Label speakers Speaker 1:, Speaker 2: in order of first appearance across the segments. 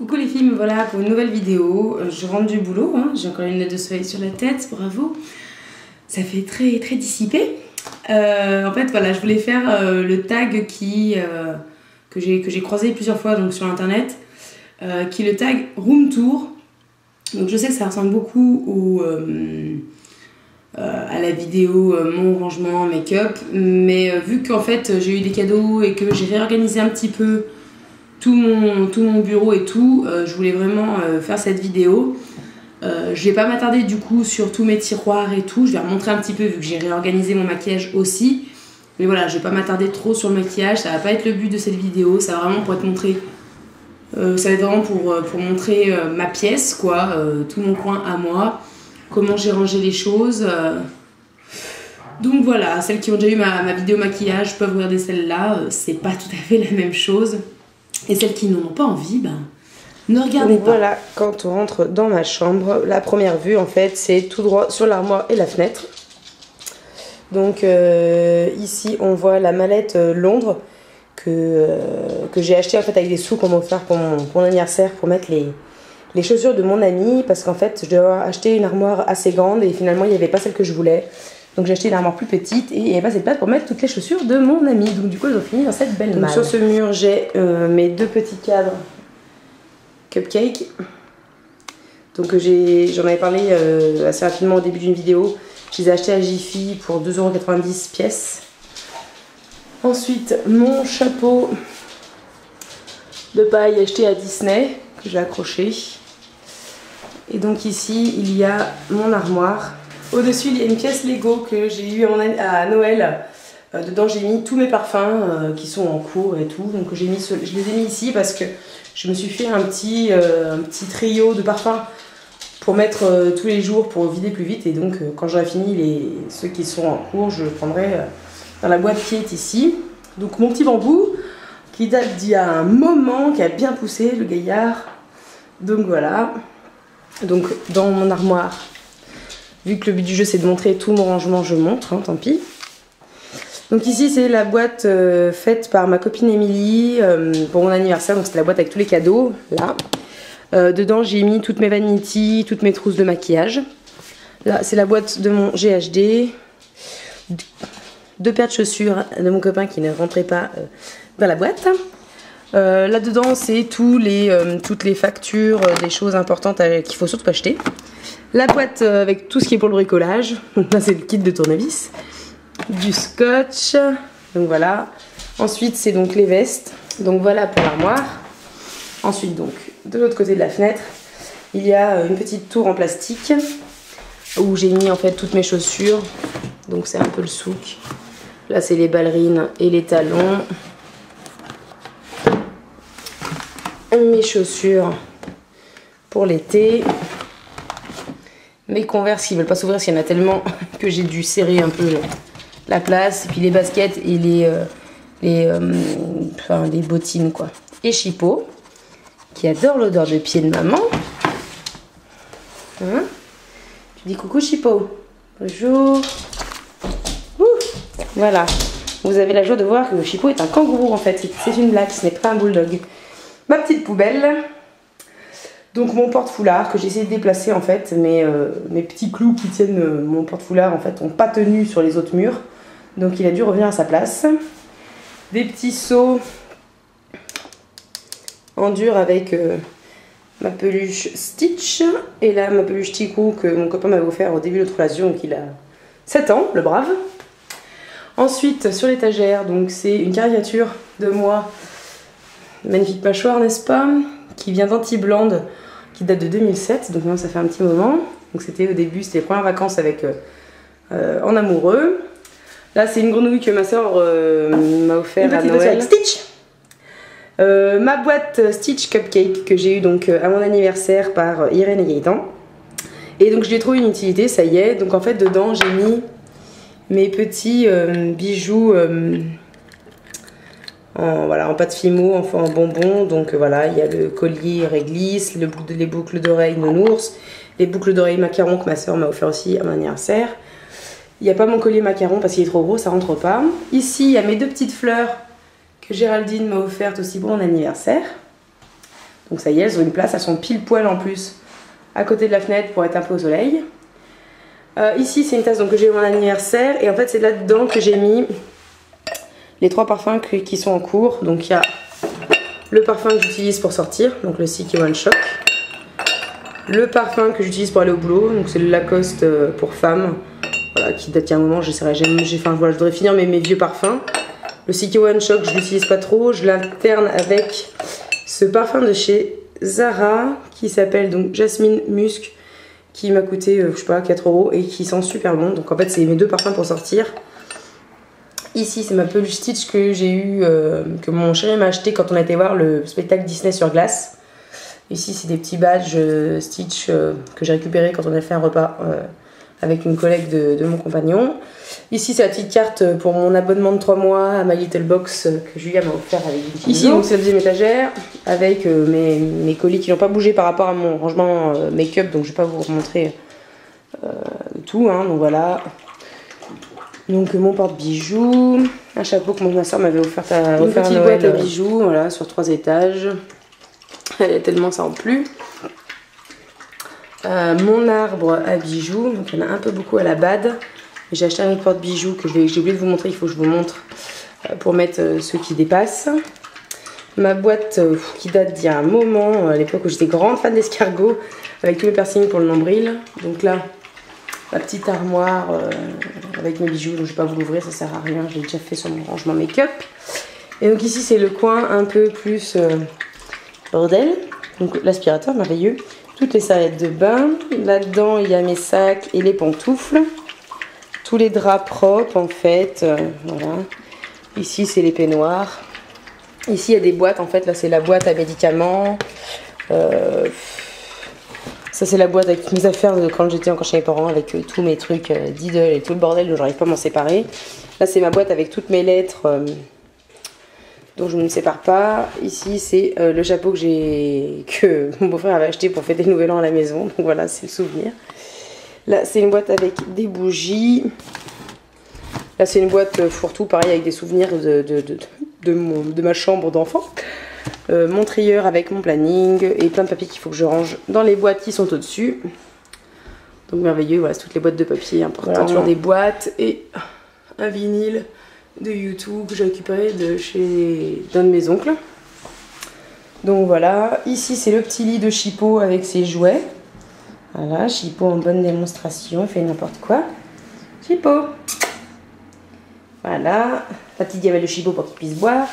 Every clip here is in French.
Speaker 1: Coucou les filles, me voilà pour une nouvelle vidéo. Je rentre du boulot, hein. J'ai encore une lunettes de soleil sur la tête, bravo. Ça fait très très dissipé. En fait voilà, je voulais faire le tag que j'ai croisé plusieurs fois donc, sur internet, qui est le tag Room Tour. Donc je sais que ça ressemble beaucoup à la vidéo mon rangement make-up, mais vu qu'en fait j'ai eu des cadeaux et que j'ai réorganisé un petit peu tout mon bureau et tout, je voulais vraiment faire cette vidéo. Je vais pas m'attarder du coup sur tous mes tiroirs et tout, je vais remontrer un petit peu vu que j'ai réorganisé mon maquillage aussi. Mais voilà, je vais pas m'attarder trop sur le maquillage, ça va pas être le but de cette vidéo, ça va vraiment pour être montré. Ça va être vraiment pour montrer ma pièce, quoi, tout mon coin à moi, comment j'ai rangé les choses. Donc voilà, celles qui ont déjà eu ma vidéo maquillage peuvent regarder celle-là, c'est pas tout à fait la même chose. Et celles qui n'en ont pas envie, ben, ne regardez pas.
Speaker 2: Voilà, quand on rentre dans ma chambre, la première vue en fait, c'est tout droit sur l'armoire et la fenêtre. Donc ici, on voit la mallette Londres que j'ai acheté en fait avec des sous qu'on m'a offert pour mon anniversaire pour mettre les chaussures de mon ami, parce qu'en fait, je devais avoir acheté une armoire assez grande et finalement, il n'y avait pas celle que je voulais. Donc j'ai acheté une armoire plus petite et il n'y avait pas cette place pour mettre toutes les chaussures de mon ami. Donc du coup ils ont fini dans cette belle malle. Sur ce mur j'ai mes deux petits cadres cupcake. Donc j'en avais parlé assez rapidement au début d'une vidéo. Je les ai achetés à Jiffy pour 2,90 € pièce. Ensuite mon chapeau de paille acheté à Disney que j'ai accroché. Et donc ici il y a mon armoire. Au-dessus, il y a une pièce Lego que j'ai eu à Noël. Dedans, j'ai mis tous mes parfums qui sont en cours et tout. Donc, je les ai mis ici parce que je me suis fait un petit trio de parfums pour mettre tous les jours pour vider plus vite. Et donc, quand j'aurai fini ceux qui sont en cours, je le prendrai dans la boîte qui est ici. Donc, mon petit bambou qui date d'il y a un moment, qui a bien poussé, le gaillard. Donc, voilà. Donc, dans mon armoire. Vu que le but du jeu c'est de montrer tout mon rangement, je montre, hein, tant pis. Donc ici c'est la boîte faite par ma copine Émilie pour mon anniversaire, donc c'est la boîte avec tous les cadeaux, là. Dedans j'ai mis toutes mes vanities, toutes mes trousses de maquillage. Là c'est la boîte de mon GHD. Deux paires de chaussures de mon copain qui ne rentrait pas dans la boîte. Là-dedans c'est toutes les factures, des choses importantes qu'il faut surtout pas acheter. La boîte avec tout ce qui est pour le bricolage. Donc là c'est le kit de tournevis. Du scotch. Donc voilà. Ensuite c'est donc les vestes. Donc voilà pour l'armoire. Ensuite donc de l'autre côté de la fenêtre, il y a une petite tour en plastique où j'ai mis en fait toutes mes chaussures. Donc c'est un peu le souk. Là c'est les ballerines et les talons. Mes chaussures pour l'été. Mes Converse qui ne veulent pas s'ouvrir parce qu'il y en a tellement que j'ai dû serrer un peu la place. Et puis les baskets et les bottines quoi. Et Chippo qui adore l'odeur de pied de maman. Hein, tu dis coucou Chippo. Bonjour. Ouh, voilà. Vous avez la joie de voir que Chippo est un kangourou en fait. C'est une blague, ce n'est pas un bulldog. Ma petite poubelle. Donc mon porte-foulard que j'ai essayé de déplacer en fait, mes petits clous qui tiennent mon porte-foulard en fait n'ont pas tenu sur les autres murs. Donc il a dû revenir à sa place. Des petits seaux en dur avec ma peluche Stitch. Et là ma peluche Ticou que mon copain m'avait offert au début de notre relation, donc il a 7 ans, le brave. Ensuite sur l'étagère, donc c'est une caricature de moi. Magnifique mâchoire n'est-ce pas? Qui vient d'Anti-Blonde, qui date de 2007, donc maintenant ça fait un petit moment. Donc c'était au début, c'était les premières vacances avec en amoureux. Là c'est une grenouille que ma soeur m'a offert à Noël. Avec Stitch. Ma boîte Stitch Cupcake que j'ai eu donc à mon anniversaire par Irène et Gaëtan. Et donc je lui ai trouvé une utilité, ça y est. Donc en fait dedans j'ai mis mes petits bijoux en pâte fimo, enfin en bonbons. Donc voilà, il y a le collier réglisse, les boucles d'oreilles nounours, les boucles d'oreilles macaron que ma soeur m'a offert aussi à mon anniversaire. Il n'y a pas mon collier macaron parce qu'il est trop gros, ça rentre pas. Ici, il y a mes deux petites fleurs que Géraldine m'a offertes aussi pour mon anniversaire. Donc ça y est, elles ont une place, elles sont pile poil en plus à côté de la fenêtre pour être un peu au soleil. Ici c'est une tasse donc, que j'ai eu mon anniversaire et en fait c'est là-dedans que j'ai mis les 3 parfums qui sont en cours. Donc il y a le parfum que j'utilise pour sortir, donc le Sticky One Shock. Le parfum que j'utilise pour aller au boulot, donc c'est le Lacoste pour femmes. Voilà, qui date il y a un moment, j'essaierai, voilà, je devrais finir mes vieux parfums. Le Sticky One Shock, je l'utilise pas trop, je l'alterne avec ce parfum de chez Zara qui s'appelle donc Jasmine Musk, qui m'a coûté, je sais pas, 4 € et qui sent super bon. Donc en fait, c'est mes 2 parfums pour sortir. Ici, c'est ma peluche Stitch que j'ai eu, que mon chéri m'a acheté quand on a été voir le spectacle Disney sur glace. Ici, c'est des petits badges Stitch que j'ai récupérés quand on a fait un repas avec une collègue de mon compagnon. Ici, c'est la petite carte pour mon abonnement de 3 mois à My Little Box que Julia m'a offert avec une Ici, donc c'est la deuxième étagère avec mes colis qui n'ont pas bougé par rapport à mon rangement make-up. Donc, je ne vais pas vous remontrer tout. Hein, donc, voilà. Donc, mon porte-bijoux. Un chapeau que ma soeur m'avait offert à Noël. Une petite boîte à bijoux, voilà, sur 3 étages. Elle est tellement ça en plus. Mon arbre à bijoux, donc il y en a un peu beaucoup à la bade. J'ai acheté un autre porte-bijoux que j'ai oublié de vous montrer, il faut que je vous montre pour mettre ceux qui dépassent. Ma boîte qui date d'il y a un moment, à l'époque où j'étais grande fan d'escargots, avec tous mes piercings pour le nombril. Donc là, ma petite armoire avec mes bijoux, donc je ne vais pas vous l'ouvrir, ça sert à rien, je l'ai déjà fait sur mon rangement make-up. Et donc ici c'est le coin un peu plus bordel, donc l'aspirateur merveilleux. Toutes les serviettes de bain. Là-dedans, il y a mes sacs et les pantoufles. Tous les draps propres, en fait. Voilà. Ici, c'est les peignoirs. Ici, il y a des boîtes. En fait, là, c'est la boîte à médicaments. Ça, c'est la boîte avec mes affaires de quand j'étais encore chez mes parents, avec tous mes trucs Diddle et tout le bordel dont j'arrive pas à m'en séparer. Là, c'est ma boîte avec toutes mes lettres dont je ne me sépare pas. Ici, c'est le chapeau que mon beau-frère avait acheté pour fêter le nouvel an à la maison. Donc voilà, c'est le souvenir. Là, c'est une boîte avec des bougies. Là, c'est une boîte fourre-tout, pareil, avec des souvenirs de ma chambre d'enfant. Mon trieur avec mon planning et plein de papiers qu'il faut que je range dans les boîtes qui sont au-dessus. Donc merveilleux, voilà, c'est toutes les boîtes de papier importantes. Voilà, toujours des boîtes et un vinyle de YouTube que j'ai récupéré d'un de mes oncles. Donc voilà, ici c'est le petit lit de Chippo avec ses jouets. Voilà, Chippo en bonne démonstration, il fait n'importe quoi. Chippo. Voilà, la petite gamelle de Chippo pour qu'il puisse boire.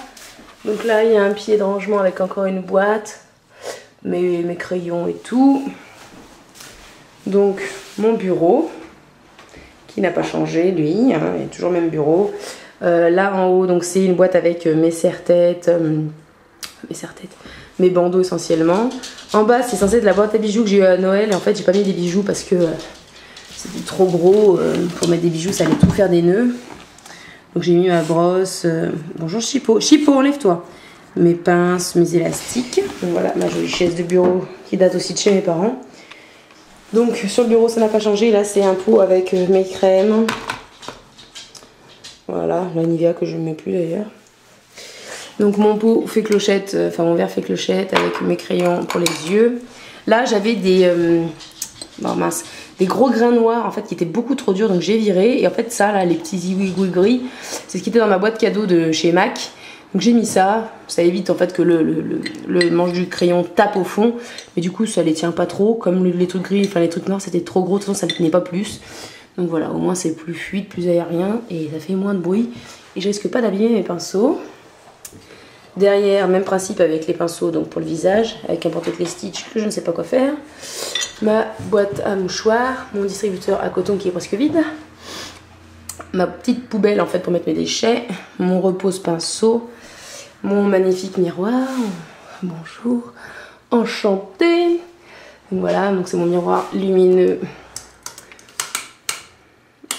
Speaker 2: Donc là il y a un pied de rangement avec encore une boîte, mes crayons et tout. Donc mon bureau qui n'a pas changé lui, hein, il y a toujours le même bureau. Là en haut, donc c'est une boîte avec mes serre-têtes, mes bandeaux essentiellement. En bas, c'est censé être la boîte à bijoux que j'ai eu à Noël. Et en fait, j'ai pas mis des bijoux parce que c'était trop gros. Pour mettre des bijoux, ça allait tout faire des nœuds. Donc j'ai mis ma brosse. Bonjour Chippo. Chippo, enlève-toi. Mes pinces, mes élastiques. Donc voilà, ma jolie chaise de bureau qui date aussi de chez mes parents. Donc sur le bureau, ça n'a pas changé. Là, c'est un pot avec mes crèmes. Voilà, la Nivea que je ne mets plus d'ailleurs. Donc mon pot fait clochette, enfin mon verre fait clochette avec mes crayons pour les yeux. Là j'avais des gros grains noirs en fait qui étaient beaucoup trop durs, donc j'ai viré. Et en fait ça là, les petits zigouigouis gris, c'est ce qui était dans ma boîte cadeau de chez MAC. Donc j'ai mis ça, ça évite en fait que le manche du crayon tape au fond. Mais du coup ça les tient pas trop, comme les trucs gris, enfin les trucs noirs c'était trop gros, de toute façon ça ne tenait pas plus. Donc voilà, au moins c'est plus fluide, plus aérien et ça fait moins de bruit. Et je risque pas d'abîmer mes pinceaux. Derrière, même principe avec les pinceaux donc pour le visage, avec un porte-clés Stitch que je ne sais pas quoi faire. Ma boîte à mouchoirs, mon distributeur à coton qui est presque vide. Ma petite poubelle en fait pour mettre mes déchets. Mon repose-pinceau. Mon magnifique miroir. Bonjour. Enchantée. Donc voilà, donc c'est mon miroir lumineux.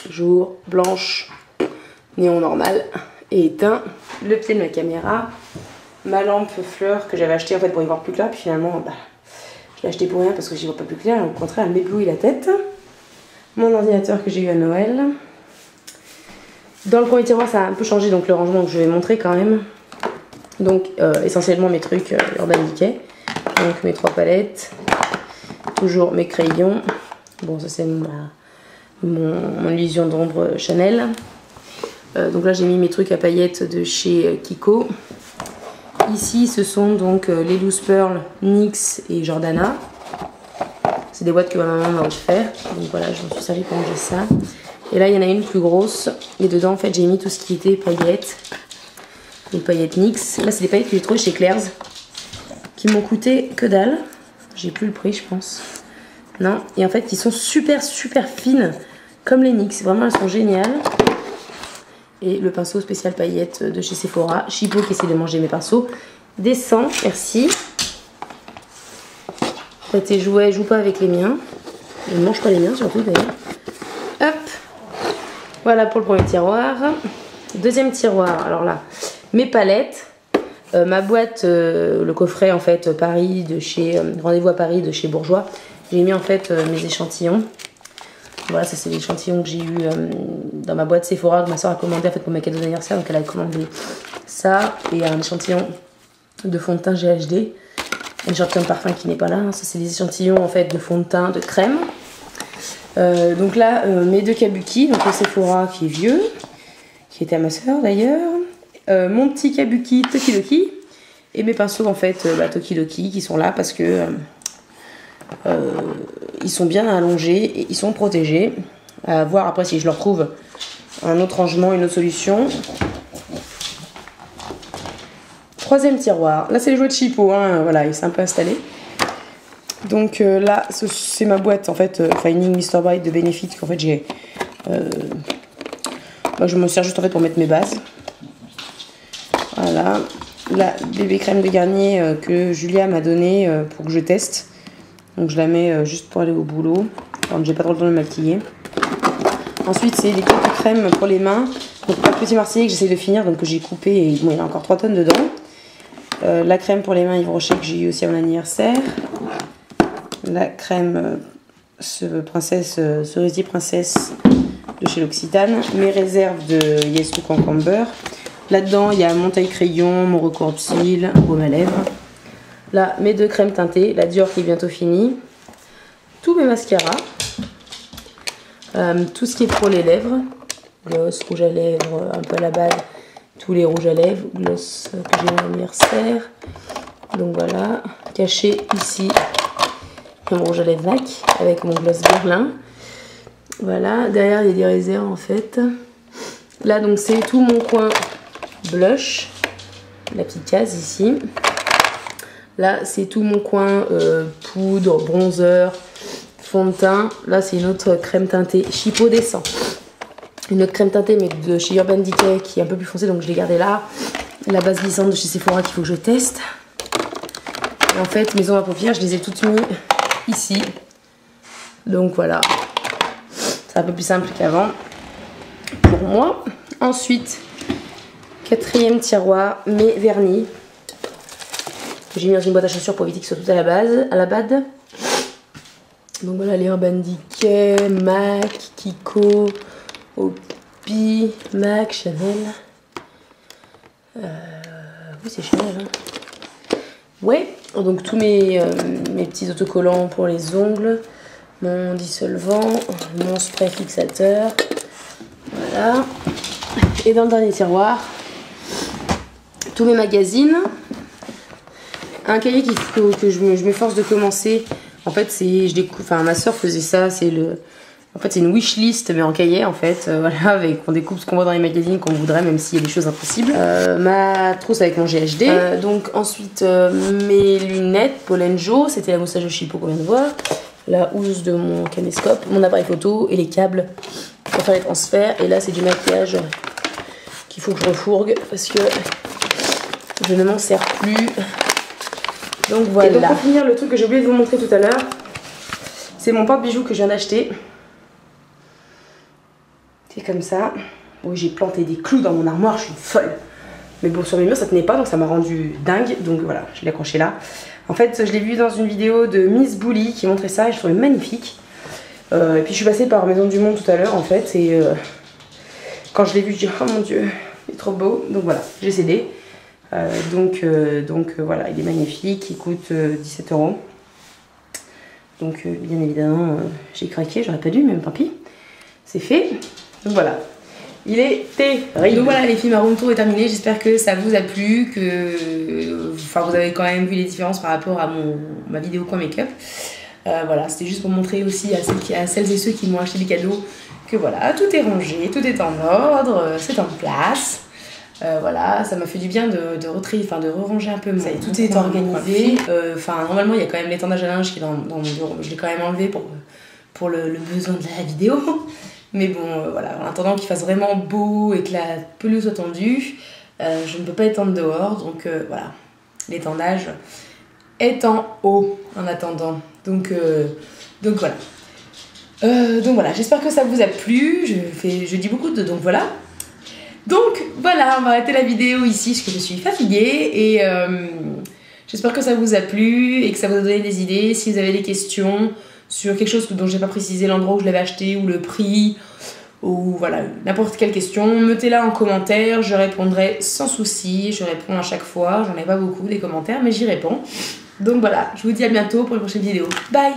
Speaker 2: Jour, blanche, néon normal et éteint. Le pied de ma caméra. Ma lampe fleur que j'avais acheté en fait pour y voir plus clair, puis finalement je l'ai acheté pour rien parce que j'y vois pas plus clair, au contraire elle m'éblouit la tête. Mon ordinateur que j'ai eu à Noël. Dans le premier tiroir ça a un peu changé, donc le rangement que je vais montrer quand même. Donc essentiellement mes trucs Urban Decay. Donc mes 3 palettes. Toujours mes crayons. Bon, ça c'est mon illusion d'ombre Chanel. Donc là j'ai mis mes trucs à paillettes de chez Kiko. Ici ce sont donc les Loose Pearl, NYX et Jordana. C'est des boîtes que ma maman m'a offert. Donc voilà, je m'en suis servi pour ranger ça. Et là il y en a une plus grosse. Et dedans en fait j'ai mis tout ce qui était paillettes. Les paillettes NYX. Là c'est des paillettes que j'ai trouvées chez Claire's. Qui m'ont coûté que dalle. J'ai plus le prix je pense. Non. Et en fait qui sont super fines. Comme les NYX. Vraiment elles sont géniales. Et le pinceau spécial paillettes de chez Sephora. Chipo qui essaie de manger mes pinceaux. Descends, merci. Tes jouets, joue pas avec les miens. Ne mange pas les miens surtout d'ailleurs. Hop. Voilà pour le premier tiroir. Deuxième tiroir, alors là, mes palettes. Ma boîte, le coffret en fait Paris de chez Rendez-vous à Paris de chez Bourjois. J'ai mis en fait mes échantillons. Voilà, ça c'est l'échantillon que j'ai eu dans ma boîte Sephora que ma soeur a commandé en fait pour mes cadeaux d'anniversaire. Donc elle a commandé ça et un échantillon de fond de teint GHD. Un échantillon de parfum qui n'est pas là. Ça c'est des échantillons en fait de fond de teint, de crème. Donc là, mes 2 kabuki, donc le Sephora qui est vieux, qui était à ma soeur d'ailleurs. Mon petit kabuki Tokidoki et mes pinceaux en fait Tokidoki qui sont là parce que ils sont bien allongés et ils sont protégés. À voir après si je leur trouve un autre rangement, une autre solution. Troisième tiroir. Là c'est les jouets de Chipo, hein, voilà, il s'est un peu installé. Donc là c'est ma boîte en fait Finding Mr. Bright de Benefit qu'en fait j'ai. Je me sers juste en fait pour mettre mes bases. Voilà. La bébé crème de Garnier que Julia m'a donné pour que je teste. Donc je la mets juste pour aller au boulot, quand j'ai pas trop le temps de me maquiller. Ensuite c'est des petites crèmes pour les mains. Donc pas de petit marseillais que j'essaie de finir, donc que j'ai coupé et bon, il y a encore 3 tonnes dedans. La crème pour les mains Yves Rocher que j'ai eu aussi à mon anniversaire. La crème cerisier princesse de chez l'Occitane. Mes réserves de Yes Look en camber. Là-dedans il y a mon taille crayon, mon recours de cils, baume à lèvres. Là, mes 2 crèmes teintées, la Dior qui est bientôt finie. Tous mes mascaras. Tout ce qui est pour les lèvres. Gloss, rouge à lèvres, un peu à la base. Tous les rouges à lèvres. Gloss que j'ai eu à l'anniversaire. Donc voilà. Caché ici, mon rouge à lèvres MAC avec mon gloss Guerlain. Voilà. Derrière, il y a des réserves en fait. Là, donc c'est tout mon coin blush. La petite case ici. Là, c'est tout mon coin poudre, bronzer, fond de teint. Là, c'est une autre crème teintée Chipo Descend. Une autre crème teintée, mais de chez Urban Decay, qui est un peu plus foncée, donc je l'ai gardée là. La base glissante de chez Sephora qu'il faut que je teste. Et en fait, mes ombres à paupières, je les ai toutes mises ici. Donc voilà. C'est un peu plus simple qu'avant pour moi. Ensuite, 4e tiroir, mes vernis. J'ai mis dans une boîte à chaussures pour éviter qu'ils soient tout à la base. Donc voilà les Urban Decay, MAC, Kiko, Opi, MAC, Chanel. Oui c'est Chanel. Hein. Ouais, donc tous mes petits autocollants pour les ongles, mon dissolvant, mon spray fixateur. Voilà. Et dans le dernier tiroir, tous mes magazines. Un cahier que je m'efforce de commencer. En fait, ma soeur faisait ça. En fait, c'est une wishlist, mais en cahier, en fait. Voilà, on découpe ce qu'on voit dans les magazines, qu'on voudrait, même s'il y a des choses impossibles. Ma trousse avec mon GHD. Donc, ensuite, mes lunettes Polenjo. C'était la moustache de Chipo qu'on vient de voir. La housse de mon caméscope. Mon appareil photo et les câbles pour faire les transferts. Et là, c'est du maquillage qu'il faut que je refourgue parce que je ne m'en sers plus. Donc voilà. Et donc pour finir, le truc que j'ai oublié de vous montrer tout à l'heure, c'est mon porte-bijoux que je viens d'acheter. C'est comme ça. Oui, j'ai planté des clous dans mon armoire, je suis folle. Mais bon, sur mes murs, ça tenait pas, donc ça m'a rendu dingue. Donc voilà, je l'ai accroché là. En fait, je l'ai vu dans une vidéo de Miss Bully qui montrait ça et je trouvais magnifique. Et puis je suis passée par Maison du Monde tout à l'heure en fait. Et quand je l'ai vu, je dis oh mon dieu, il est trop beau. Donc voilà, j'ai cédé. Donc voilà, il est magnifique, il coûte 17 €. Donc bien évidemment, j'ai craqué, j'aurais pas dû, mais tant pis, c'est fait. Donc voilà, il est terrible. Donc voilà les filles, ma room tour est terminée, j'espère que ça vous a plu, que vous avez quand même vu les différences par rapport à ma vidéo Coin Make-up. Voilà, c'était juste pour montrer aussi à celles et ceux qui m'ont acheté des cadeaux que voilà, tout est rangé, tout est en ordre, c'est en place. Voilà, ça m'a fait du bien de re-ranger un peu. Tout est organisé. Normalement, il y a quand même l'étendage à linge qui est dans mon bureau. Je l'ai quand même enlevé pour le besoin de la vidéo. Mais bon, voilà, en attendant qu'il fasse vraiment beau et que la pelouse soit tendue, je ne peux pas étendre dehors. Donc voilà, l'étendage est en haut en attendant. Donc voilà. Donc voilà, j'espère que ça vous a plu. Je dis beaucoup de donc voilà. Donc voilà, on va arrêter la vidéo ici parce que je suis fatiguée et j'espère que ça vous a plu et que ça vous a donné des idées. Si vous avez des questions sur quelque chose dont j'ai pas précisé l'endroit où je l'avais acheté ou le prix ou voilà, n'importe quelle question, mettez-la en commentaire, je répondrai sans souci, je réponds à chaque fois, j'en ai pas beaucoup des commentaires mais j'y réponds. Donc voilà, je vous dis à bientôt pour une prochaine vidéo. Bye!